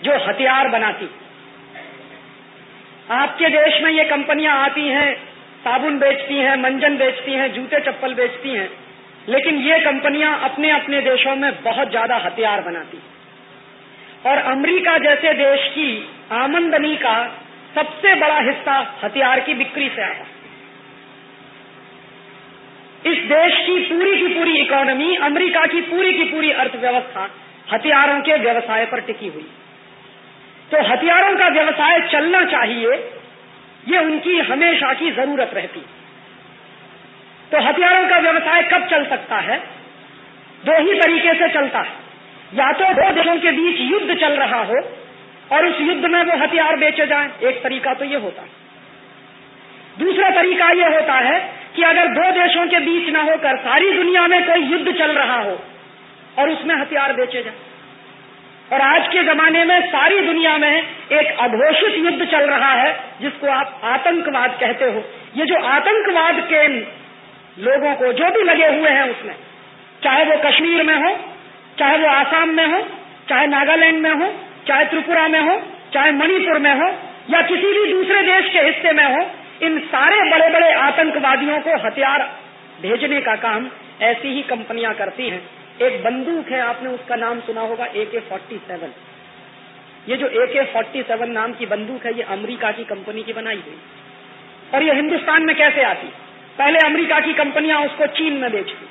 जो हथियार बनाती। आपके देश में ये कंपनियां आती हैं, साबुन बेचती हैं, मंजन बेचती हैं, जूते चप्पल बेचती हैं, लेकिन ये कंपनियां अपने अपने देशों में बहुत ज्यादा हथियार बनाती। और अमेरिका जैसे देश की आमदनी का सबसे बड़ा हिस्सा हथियार की बिक्री से आता। इस देश की पूरी इकोनॉमी, अमेरिका की पूरी अर्थव्यवस्था हथियारों के व्यवसाय पर टिकी हुई। तो हथियारों का व्यवसाय चलना चाहिए, ये उनकी हमेशा की जरूरत रहती। तो हथियारों का व्यवसाय कब चल सकता है? दो ही तरीके से चलता है। या तो दो देशों के बीच युद्ध चल रहा हो और उस युद्ध में वो हथियार बेचे जाएं, एक तरीका तो ये होता है। दूसरा तरीका ये होता है कि अगर दो देशों के बीच ना होकर सारी दुनिया में कोई युद्ध चल रहा हो और उसमें हथियार बेचे जाएं। और आज के जमाने में सारी दुनिया में एक अघोषित युद्ध चल रहा है जिसको आप आतंकवाद कहते हो। ये जो आतंकवाद के लोगों को जो भी लगे हुए हैं उसमें, चाहे वो कश्मीर में हो, चाहे वो आसाम में हो, चाहे नागालैंड में हो, चाहे त्रिपुरा में हो, चाहे मणिपुर में हो, या किसी भी दूसरे देश के हिस्से में हो, इन सारे बड़े बड़े आतंकवादियों को हथियार भेजने का काम ऐसी ही कंपनियां करती हैं। एक बंदूक है, आपने उसका नाम सुना होगा, AK-47। ये जो AK-47 नाम की बंदूक है, ये अमेरिका की कंपनी की बनाई हुई। और ये हिंदुस्तान में कैसे आती? पहले अमेरिका की कंपनियां उसको चीन में बेचती,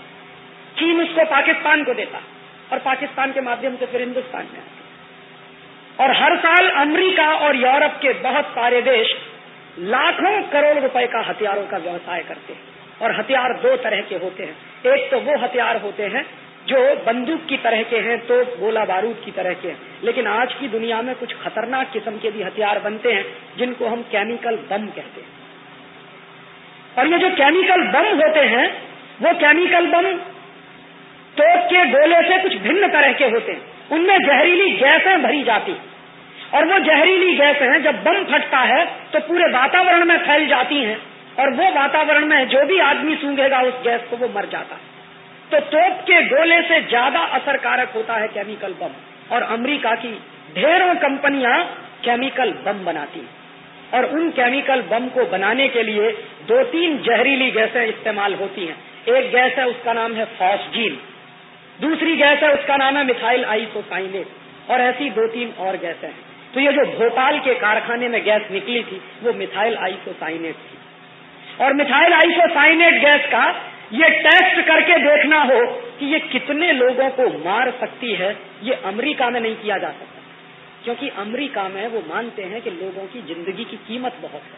चीन उसको पाकिस्तान को देता और पाकिस्तान के माध्यम से फिर हिंदुस्तान में आती। और हर साल अमेरिका और यूरोप के बहुत सारे देश लाखों करोड़ रुपए का हथियारों का व्यवसाय करते हैं। और हथियार दो तरह के होते हैं। एक तो वो हथियार होते हैं जो बंदूक की तरह के हैं, तो गोला बारूद की तरह के हैं। लेकिन आज की दुनिया में कुछ खतरनाक किस्म के भी हथियार बनते हैं जिनको हम केमिकल बम कहते हैं। और ये जो केमिकल बम होते हैं, वो केमिकल बम तोप के गोले से कुछ भिन्न तरह के होते हैं। उनमें जहरीली गैसें भरी जाती, और वो जहरीली गैसें जब बम फटता है तो पूरे वातावरण में फैल जाती हैं, और वो वातावरण में जो भी आदमी सूंघेगा उस गैस को वो मर जाता है। तो तोप के गोले से ज्यादा असरकारक होता है केमिकल बम। और अमेरिका की ढेरों कंपनियां केमिकल बम बनाती हैं। और उन केमिकल बम को बनाने के लिए 2-3 जहरीली गैसें इस्तेमाल होती हैं। एक गैस है, उसका नाम है फॉस्जीन। दूसरी गैस है, उसका नाम है मिथाइल आइसोसाइनेट, और ऐसी 2-3 और गैसें हैं। तो ये जो भोपाल के कारखाने में गैस निकली थी वो मिथाइल आइसोसाइनेट थी। और मिथाइल आइसोसाइनेट गैस का ये टेस्ट करके देखना हो कि ये कितने लोगों को मार सकती है, ये अमेरिका में नहीं किया जा सकता, क्योंकि अमेरिका में वो मानते हैं कि लोगों की जिंदगी की कीमत बहुत है,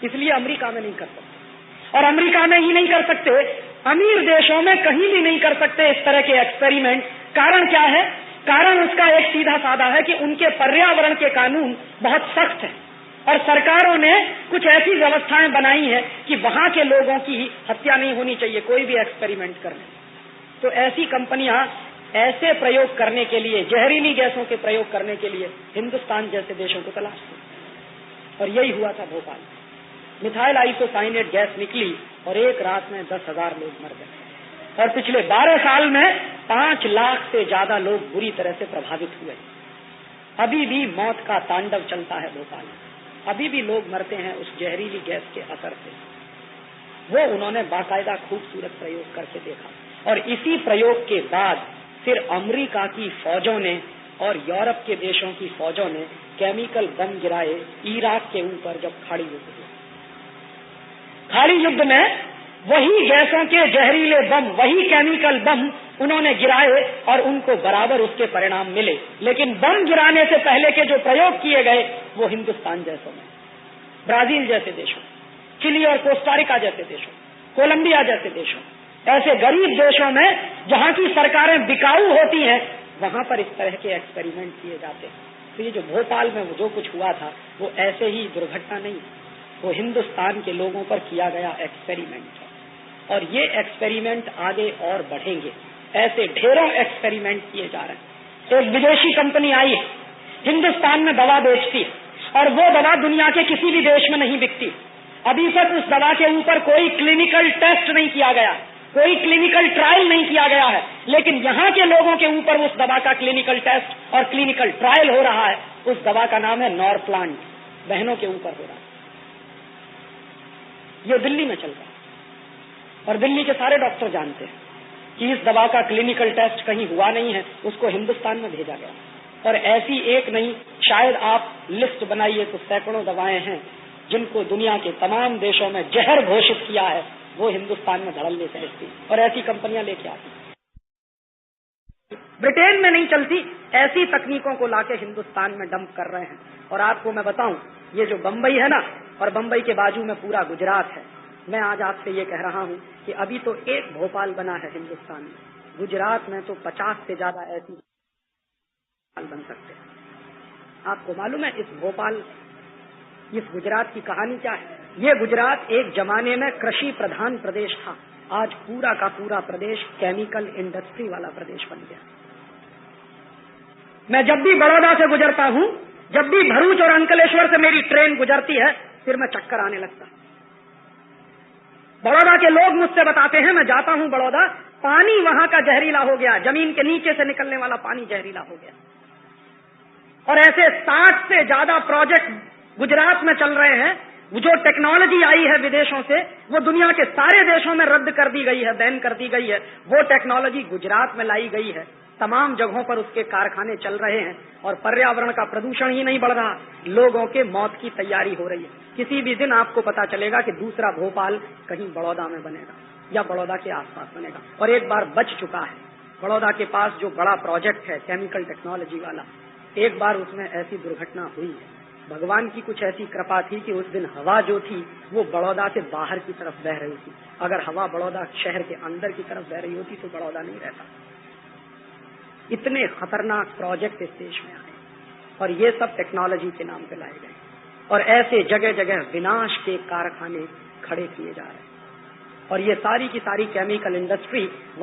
इसलिए अमेरिका में नहीं कर सकते। और अमेरिका में ही नहीं कर सकते, अमीर देशों में कहीं भी नहीं कर सकते इस तरह के एक्सपेरिमेंट। कारण क्या है? कारण उसका एक सीधा साधा है कि उनके पर्यावरण के कानून बहुत सख्त हैं, और सरकारों ने कुछ ऐसी व्यवस्थाएं बनाई हैं कि वहां के लोगों की हत्या नहीं होनी चाहिए कोई भी एक्सपेरिमेंट करने। तो ऐसी कंपनियां ऐसे प्रयोग करने के लिए, जहरीली गैसों के प्रयोग करने के लिए हिंदुस्तान जैसे देशों को तलाशती। और यही हुआ था भोपाल। मिथाइल आइसोसाइनेट गैस निकली और एक रात में 10,000 लोग मर गए। और पिछले 12 साल में 5 लाख से ज्यादा लोग बुरी तरह से प्रभावित हुए। अभी भी मौत का तांडव चलता है भोपाल में, अभी भी लोग मरते हैं उस जहरीली गैस के असर से। वो उन्होंने बाकायदा खूबसूरत प्रयोग करके देखा। और इसी प्रयोग के बाद फिर अमेरिका की फौजों ने और यूरोप के देशों की फौजों ने केमिकल बम गिराए इराक के ऊपर। जब खाड़ी युद्ध हुआ, खाड़ी युद्ध में वही गैसों के जहरीले बम, वही केमिकल बम उन्होंने गिराए और उनको बराबर उसके परिणाम मिले। लेकिन बम गिराने से पहले के जो प्रयोग किए गए वो हिंदुस्तान जैसों में, ब्राजील जैसे देशों, चिली और कोस्टारिका जैसे देशों, कोलंबिया जैसे देशों, ऐसे गरीब देशों में जहां की सरकारें बिकाऊ होती हैं, वहां पर इस तरह के एक्सपेरिमेंट किए जाते हैं। तो ये जो भोपाल में जो कुछ हुआ था वो ऐसे ही दुर्घटना नहीं, वो हिंदुस्तान के लोगों पर किया गया एक्सपेरिमेंट है। और ये एक्सपेरिमेंट आगे और बढ़ेंगे। ऐसे ढेरों एक्सपेरिमेंट किए जा रहे हैं। एक विदेशी कंपनी आई है, हिंदुस्तान में दवा बेचती है, और वो दवा दुनिया के किसी भी देश में नहीं बिकती। अभी तक उस दवा के ऊपर कोई क्लिनिकल टेस्ट नहीं किया गया, कोई क्लिनिकल ट्रायल नहीं किया गया है। लेकिन यहाँ के लोगों के ऊपर उस दवा का क्लिनिकल टेस्ट और क्लिनिकल ट्रायल हो रहा है। उस दवा का नाम है नॉरप्लांट, बहनों के ऊपर हो रहा है। ये दिल्ली में चल रहा है और दिल्ली के सारे डॉक्टर जानते हैं कि इस दवा का क्लिनिकल टेस्ट कहीं हुआ नहीं है, उसको हिंदुस्तान में भेजा गया। और ऐसी एक नहीं, शायद आप लिस्ट बनाइए तो सैकड़ों दवाएं हैं जिनको दुनिया के तमाम देशों में जहर घोषित किया है, वो हिंदुस्तान में धड़ल्ले से बेचती और ऐसी कंपनियां लेके आती। ब्रिटेन में नहीं चलती, ऐसी तकनीकों को लाके हिंदुस्तान में डंप कर रहे हैं। और आपको मैं बताऊं, ये जो बंबई है ना, और बंबई के बाजू में पूरा गुजरात है, मैं आज आपसे ये कह रहा हूं कि अभी तो एक भोपाल बना है हिंदुस्तान में, गुजरात में तो 50 से ज्यादा ऐसी बन सकते हैं। आपको मालूम है इस गुजरात की कहानी क्या है? ये गुजरात एक जमाने में कृषि प्रधान प्रदेश था, आज पूरा का पूरा प्रदेश केमिकल इंडस्ट्री वाला प्रदेश बन गया। मैं जब भी बड़ौदा से गुजरता हूं, जब भी भरूच और अंकलेश्वर से मेरी ट्रेन गुजरती है, फिर मैं चक्कर आने लगता। बड़ौदा के लोग मुझसे बताते हैं, मैं जाता हूं बड़ौदा, पानी वहां का जहरीला हो गया, जमीन के नीचे से निकलने वाला पानी जहरीला हो गया। और ऐसे 60 से ज्यादा प्रोजेक्ट गुजरात में चल रहे हैं। जो टेक्नोलॉजी आई है विदेशों से, वो दुनिया के सारे देशों में रद्द कर दी गई है, बैन कर दी गई है। वो टेक्नोलॉजी गुजरात में लाई गई है, तमाम जगहों पर उसके कारखाने चल रहे हैं और पर्यावरण का प्रदूषण ही नहीं बढ़ रहा, लोगों के मौत की तैयारी हो रही है। किसी भी दिन आपको पता चलेगा कि दूसरा भोपाल कहीं बड़ौदा में बनेगा या बड़ौदा के आसपास बनेगा। और एक बार बच चुका है, बड़ौदा के पास जो बड़ा प्रोजेक्ट है केमिकल टेक्नोलॉजी वाला, एक बार उसमें ऐसी दुर्घटना हुई है। भगवान की कुछ ऐसी कृपा थी कि उस दिन हवा जो थी वो बड़ौदा से बाहर की तरफ बह रही थी। अगर हवा बड़ौदा शहर के अंदर की तरफ बह रही होती तो बड़ौदा नहीं रहता। इतने खतरनाक प्रोजेक्ट इस देश में आए और ये सब टेक्नोलॉजी के नाम पे लाए गए और ऐसे जगह जगह विनाश के कारखाने खड़े किए जा रहे हैं। और ये सारी की सारी केमिकल इंडस्ट्री वहां